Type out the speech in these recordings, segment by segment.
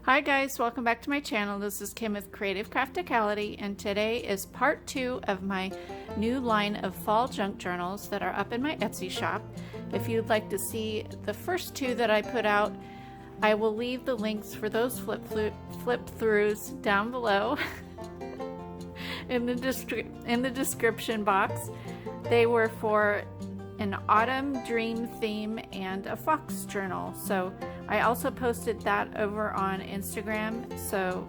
Hi guys, welcome back to my channel. This is Kim with Creative Crafticality, and today is part 2 of my new line of fall junk journals that are up in my Etsy shop. If you'd like to see the first 2 that I put out, I will leave the links for those flip throughs down below in the description box. They were for an autumn dream theme and a fox journal. So I also posted that over on Instagram, so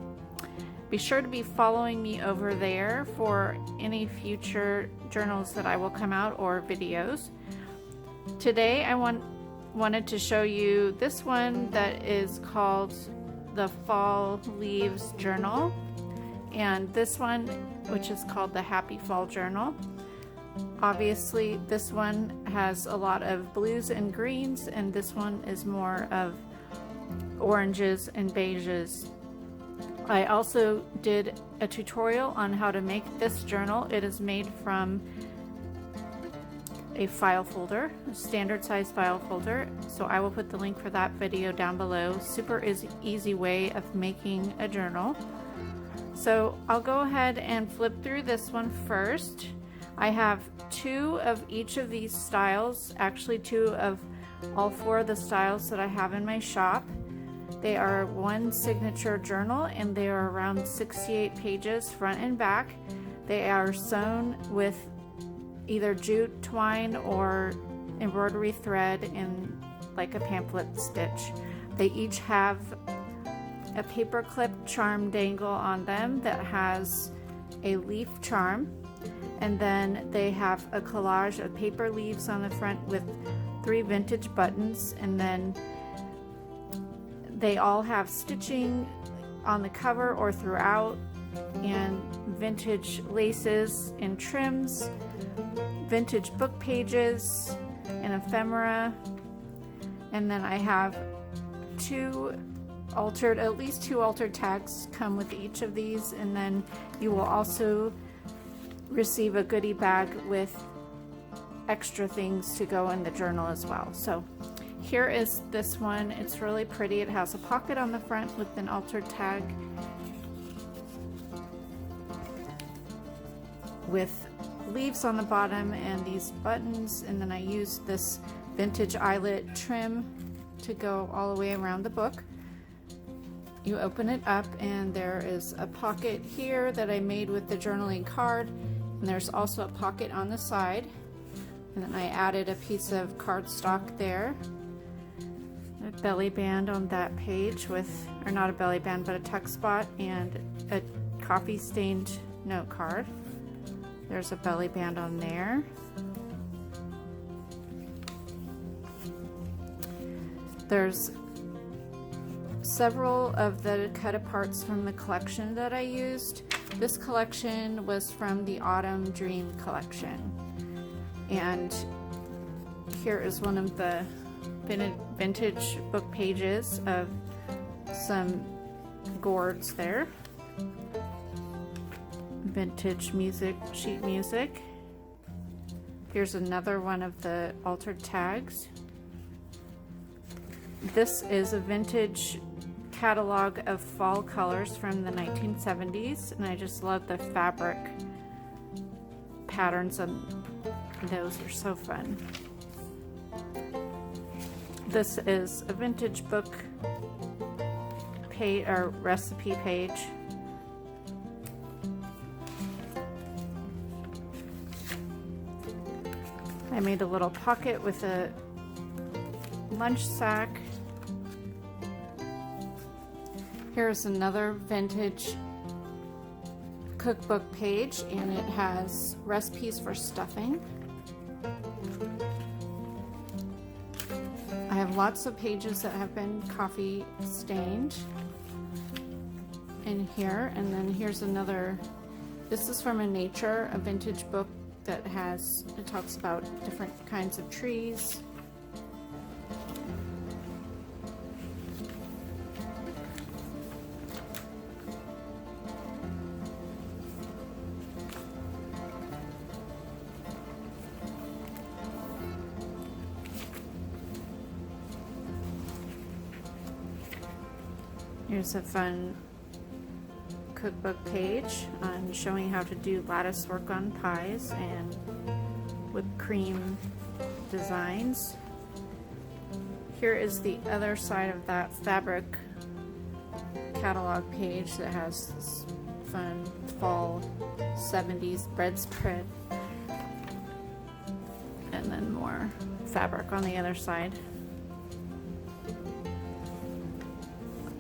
be sure to be following me over there for any future journals that I will come out or videos. Today I wanted to show you this one that is called the Fall Leaves Journal, and this one which is called the Happy Fall Journal. Obviously this one has a lot of blues and greens, and this one is more of oranges and beiges. I also did a tutorial on how to make this journal. It is made from a file folder, a standard size file folder, so I will put the link for that video down below. Super easy way of making a journal. So I'll go ahead and flip through this one first. I have 2 of each of these styles, actually 2 of all 4 of the styles that I have in my shop. They are one signature journal, and they are around 68 pages front and back. They are sewn with either jute twine or embroidery thread in like a pamphlet stitch. They each have a paperclip charm dangle on them that has a leaf charm, and then they have a collage of paper leaves on the front with 3 vintage buttons, and then they all have stitching on the cover or throughout, and vintage laces and trims, vintage book pages, and ephemera. And then I have at least two altered tags come with each of these, and then you will also receive a goodie bag with extra things to go in the journal as well. So here is this one. It's really pretty. It has a pocket on the front with an altered tag with leaves on the bottom and these buttons, and then I used this vintage eyelet trim to go all the way around the book. You open it up and there is a pocket here that I made with the journaling card, and there's also a pocket on the side, and then I added a piece of cardstock there. A belly band on that page with, or not a belly band, but a tuck spot, and a coffee stained note card. There's a belly band on there. There's several of the cut aparts from the collection that I used. This collection was from the Autumn Dream collection, and here is one of the vintage book pages of some gourds there. Vintage music, sheet music. Here's another one of the altered tags. This is a vintage catalog of fall colors from the 1970s, and I just love the fabric patterns on those. Are so fun. This is a vintage book page or recipe page. I made a little pocket with a lunch sack. Here's another vintage cookbook page, and it has recipes for stuffing. I have lots of pages that have been coffee stained in here, and then here's another. This is from a vintage book that it talks about different kinds of trees. Here's a fun cookbook page on showing how to do lattice work on pies and whipped cream designs. Here is the other side of that fabric catalog page that has this fun fall 70s bedspread, and then more fabric on the other side.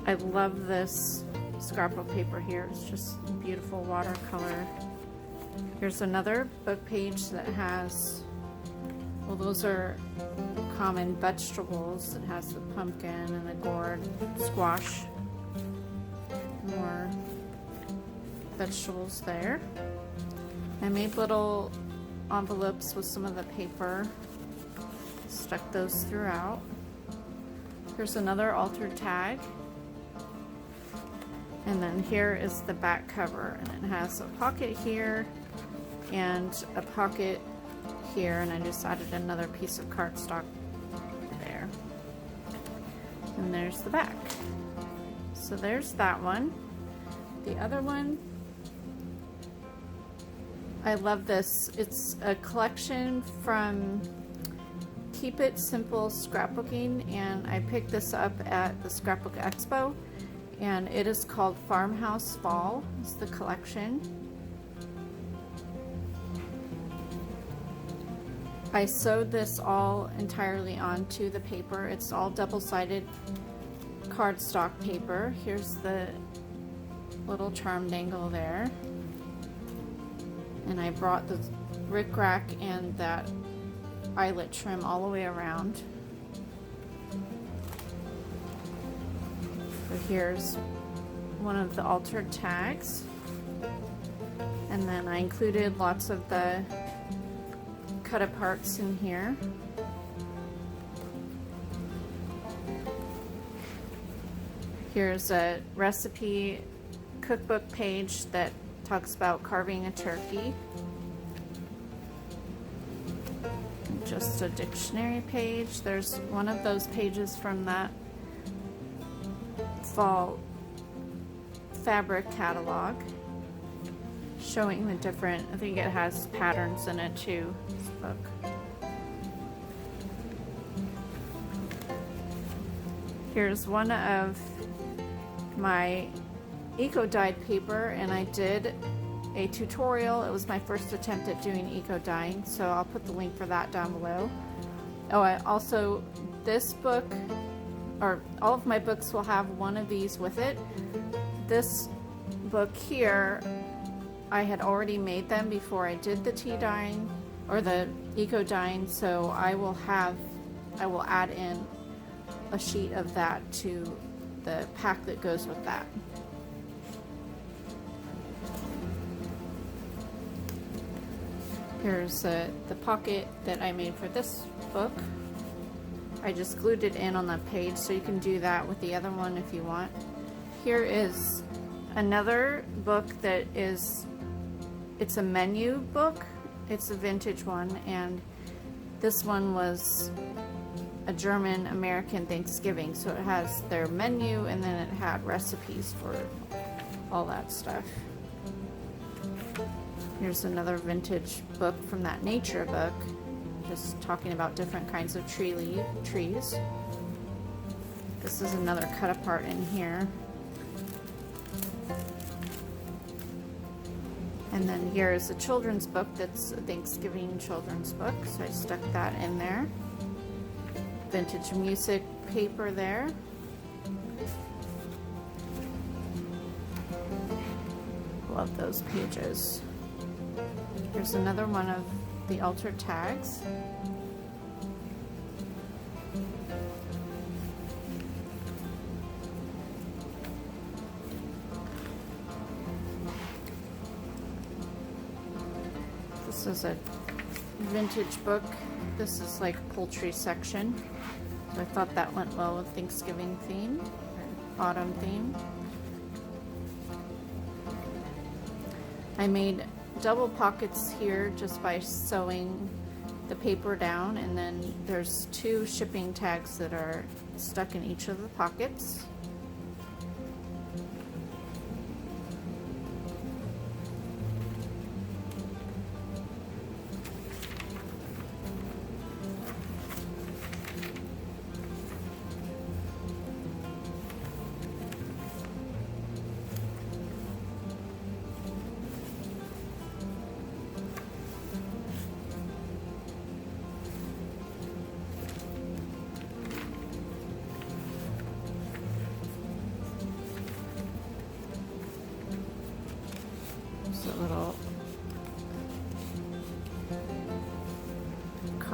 I love this scrapbook paper here. It's just beautiful watercolor. Here's another book page that has, well, those are common vegetables. It has the pumpkin and the gourd, squash, more vegetables there. I made little envelopes with some of the paper, stuck those throughout. Here's another altered tag. And then here is the back cover, and it has a pocket here and a pocket here, and I just added another piece of cardstock there. And there's the back. So there's that one. The other one, I love this. It's a collection from Keep It Simple Scrapbooking, and I picked this up at the Scrapbook Expo, and it is called Farmhouse Fall. It's the collection. I sewed this all entirely onto the paper. It's all double-sided cardstock paper. Here's the little charm dangle there. And I brought the rickrack and that eyelet trim all the way around. So here's one of the altered tags. And then I included lots of the cut aparts in here. Here's a recipe cookbook page that talks about carving a turkey. Just a dictionary page. There's one of those pages from that fall fabric catalog showing the different, I think it has patterns in it too, this book. Here's one of my eco-dyed paper, and I did a tutorial. It was my first attempt at doing eco-dyeing, so I'll put the link for that down below. Oh, I also, this book, or all of my books will have one of these with it. This book here, I had already made them before I did the tea dyeing or the eco dyeing, so I will add in a sheet of that to the pack that goes with that. Here's the pocket that I made for this book. I just glued it in on the page, so you can do that with the other one if you want. Here is another book that is, it's a menu book. It's a vintage one, and this one was a German-American Thanksgiving, so it has their menu and then it had recipes for all that stuff. Here's another vintage book from that nature book, just talking about different kinds of trees. This is another cut apart in here. And then here is a children's book that's a Thanksgiving children's book, so I stuck that in there. Vintage music paper there. Love those pages. Here's another one of the altered tags. This is a vintage book. This is like poultry section. So I thought that went well with Thanksgiving theme, or autumn theme. I made double pockets here just by sewing the paper down, and then there's 2 shipping tags that are stuck in each of the pockets.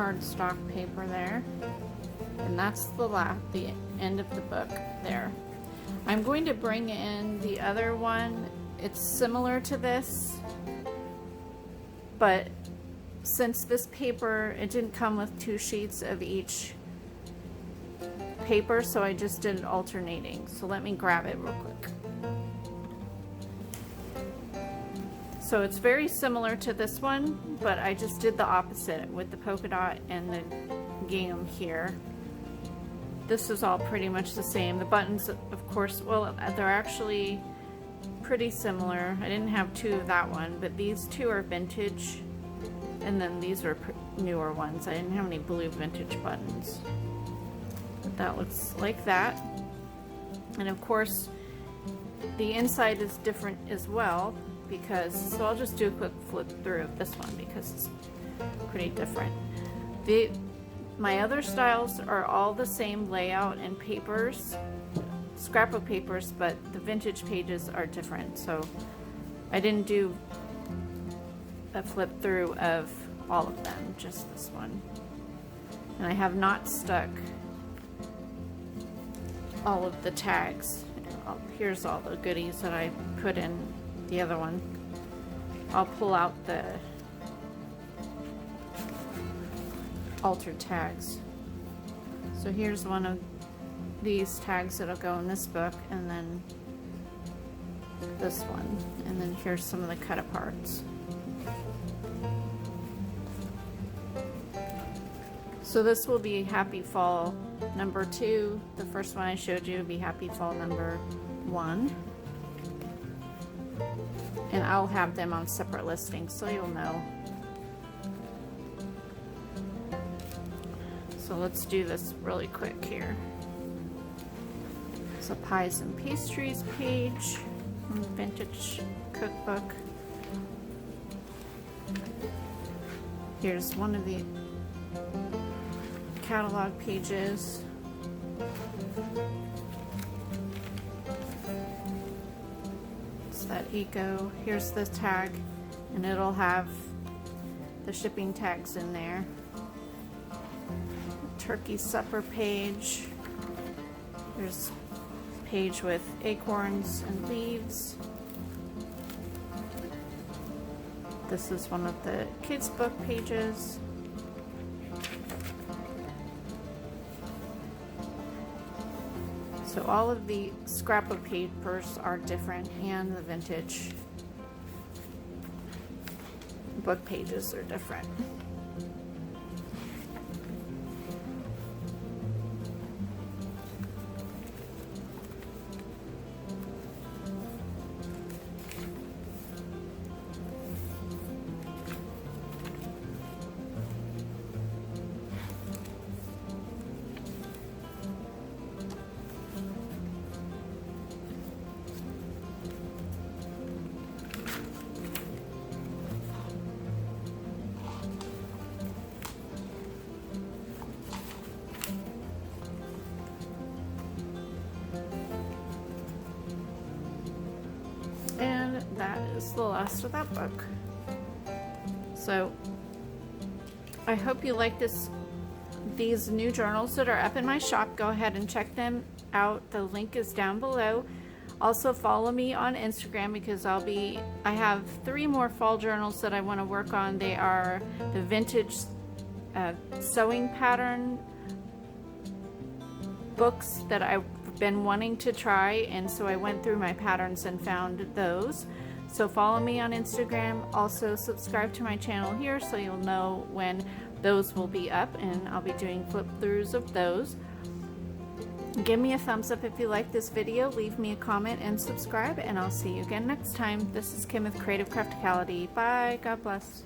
cardstock paper there. And that's the end of the book there. I'm going to bring in the other one. It's similar to this, but since this paper, it didn't come with 2 sheets of each paper, so I just did it alternating. So let me grab it real quick. So it's very similar to this one, but I just did the opposite with the polka dot and the gingham here. This is all pretty much the same. The buttons, of course, well, they're actually pretty similar. I didn't have 2 of that one, but these 2 are vintage, and then these are newer ones. I didn't have any blue vintage buttons. But that looks like that. And of course, the inside is different as well, because, so I'll just do a quick flip through of this one because it's pretty different. My other styles are all the same layout and papers, scrapbook papers, but the vintage pages are different. So I didn't do a flip through of all of them, just this one. And I have not stuck all of the tags. Here's all the goodies that I put in the other one. I'll pull out the altered tags. So here's one of these tags that'll go in this book, and then this one, and then here's some of the cut aparts. So this will be Happy Fall number 2. The first one I showed you will be Happy Fall number 1. And I'll have them on separate listings so you'll know. So let's do this really quick here. It's a pies and pastries page from the vintage cookbook. Here's one of the catalog pages. It's that eco. Here's the tag, and it'll have the shipping tags in there. Turkey supper page. There's a page with acorns and leaves. This is one of the kids' book pages. So all of the scrapbook papers are different, and the vintage book pages are different. And that is the last of that book. So I hope you like these new journals that are up in my shop. Go ahead and check them out. The link is down below. Also follow me on Instagram because I have 3 more fall journals that I want to work on. They are the vintage sewing pattern books that I've been wanting to try, and so I went through my patterns and found those. So follow me on Instagram. Also subscribe to my channel here so you'll know when those will be up, and I'll be doing flip throughs of those. Give me a thumbs up if you like this video, leave me a comment and subscribe, and I'll see you again next time. This is Kim with Creative Crafticality. Bye, God bless.